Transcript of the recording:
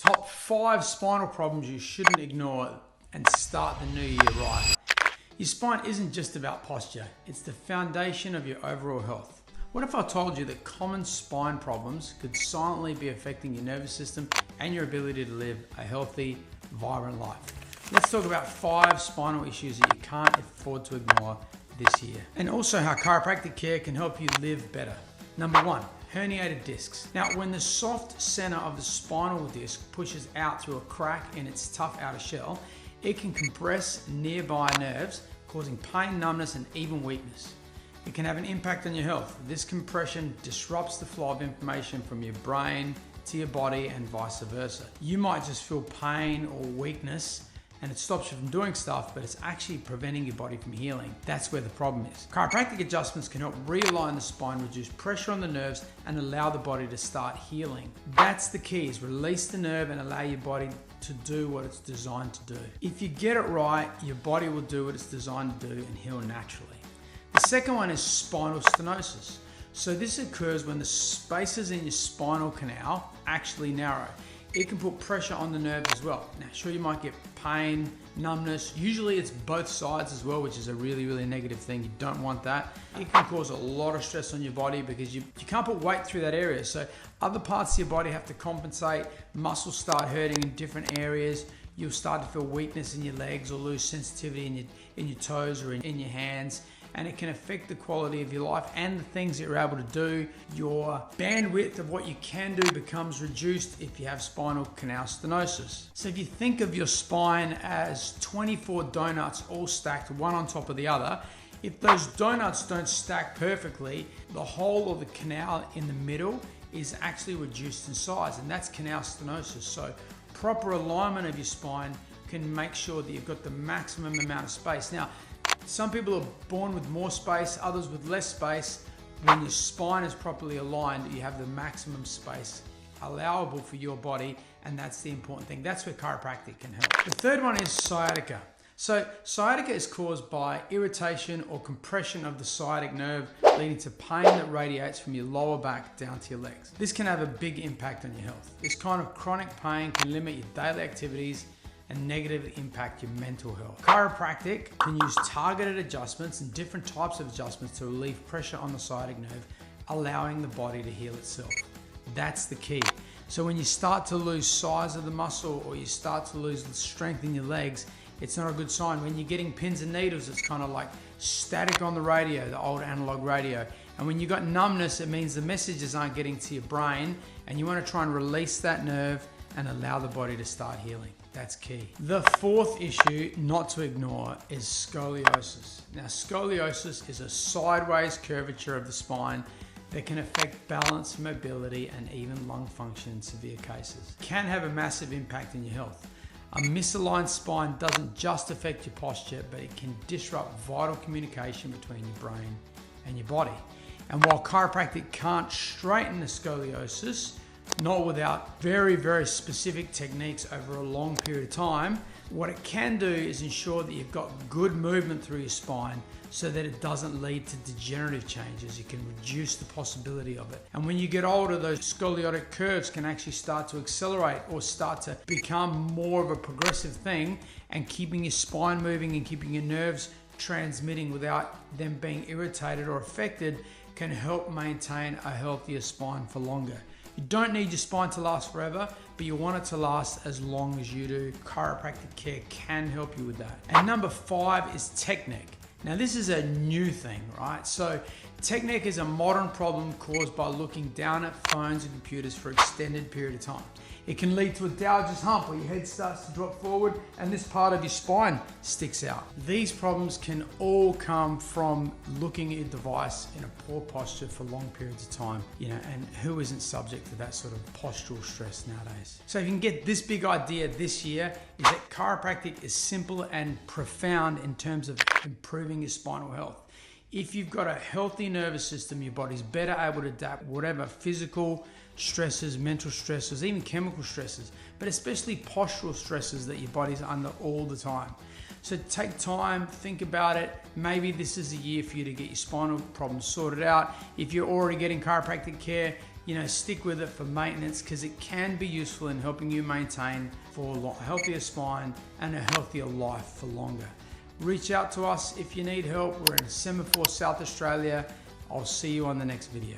Top 5 spinal problems you shouldn't ignore and start the new year right. Your spine isn't just about posture, it's the foundation of your overall health. What if I told you that common spine problems could silently be affecting your nervous system and your ability to live a healthy, vibrant life? Let's talk about 5 spinal issues that you can't afford to ignore this year. And also how chiropractic care can help you live better. Number 1, herniated discs. Now, when the soft center of the spinal disc pushes out through a crack in its tough outer shell, it can compress nearby nerves, causing pain, numbness, and even weakness. It can have an impact on your health. This compression disrupts the flow of information from your brain to your body and vice versa. You might just feel pain or weakness and it stops you from doing stuff, but it's actually preventing your body from healing. That's where the problem is. Chiropractic adjustments can help realign the spine, reduce pressure on the nerves, and allow the body to start healing. That's the key, is release the nerve and allow your body to do what it's designed to do. If you get it right, your body will do what it's designed to do and heal naturally. The second one is spinal stenosis. So this occurs when the spaces in your spinal canal actually narrow. It can put pressure on the nerves as well. Now, sure, you might get pain, numbness. Usually it's both sides as well, which is a really, really negative thing. You don't want that. It can cause a lot of stress on your body because you can't put weight through that area. So other parts of your body have to compensate. Muscles start hurting in different areas. You'll start to feel weakness in your legs or lose sensitivity in your toes or in your hands. And it can affect the quality of your life and the things that you're able to do. Your bandwidth of what you can do becomes reduced if you have spinal canal stenosis. So if you think of your spine as 24 donuts all stacked one on top of the other, if those donuts don't stack perfectly, the whole of the canal in the middle is actually reduced in size, and that's canal stenosis. So proper alignment of your spine can make sure that you've got the maximum amount of space. Now, some people are born with more space, others with less space. When your spine is properly aligned, you have the maximum space allowable for your body, and that's the important thing. That's where chiropractic can help. The third one is sciatica. So sciatica is caused by irritation or compression of the sciatic nerve, leading to pain that radiates from your lower back down to your legs. This can have a big impact on your health. This kind of chronic pain can limit your daily activities and negatively impact your mental health. Chiropractic can use targeted adjustments and different types of adjustments to relieve pressure on the sciatic nerve, allowing the body to heal itself. That's the key. So when you start to lose size of the muscle or you start to lose the strength in your legs, it's not a good sign. When you're getting pins and needles, it's kind of like static on the radio, the old analog radio. And when you've got numbness, it means the messages aren't getting to your brain, and you want to try and release that nerve and allow the body to start healing. That's key. The fourth issue not to ignore is scoliosis. Now, scoliosis is a sideways curvature of the spine that can affect balance, mobility, and even lung function in severe cases. It can have a massive impact on your health. A misaligned spine doesn't just affect your posture, but it can disrupt vital communication between your brain and your body. And while chiropractic can't straighten the scoliosis, not without very, very specific techniques over a long period of time, what it can do is ensure that you've got good movement through your spine so that it doesn't lead to degenerative changes. You can reduce the possibility of it. And when you get older, those scoliotic curves can actually start to accelerate or start to become more of a progressive thing, and keeping your spine moving and keeping your nerves transmitting without them being irritated or affected can help maintain a healthier spine for longer. You don't need your spine to last forever, but you want it to last as long as you do. Chiropractic care can help you with that. And number 5 is Technic. Now, this is a new thing, right? So Technic is a modern problem caused by looking down at phones and computers for an extended period of time. It can lead to a Dowger's hump where your head starts to drop forward and this part of your spine sticks out. These problems can all come from looking at your device in a poor posture for long periods of time, and who isn't subject to that sort of postural stress nowadays? So if you can get this big idea this year, is that chiropractic is simple and profound in terms of improving your spinal health. If you've got a healthy nervous system, your body's better able to adapt whatever physical stresses, mental stresses, even chemical stresses, but especially postural stresses that your body's under all the time. So take time, think about it. Maybe this is a year for you to get your spinal problems sorted out. If you're already getting chiropractic care, stick with it for maintenance, because it can be useful in helping you maintain for a healthier spine and a healthier life for longer. Reach out to us if you need help. We're in Semaphore, South Australia. I'll see you on the next video.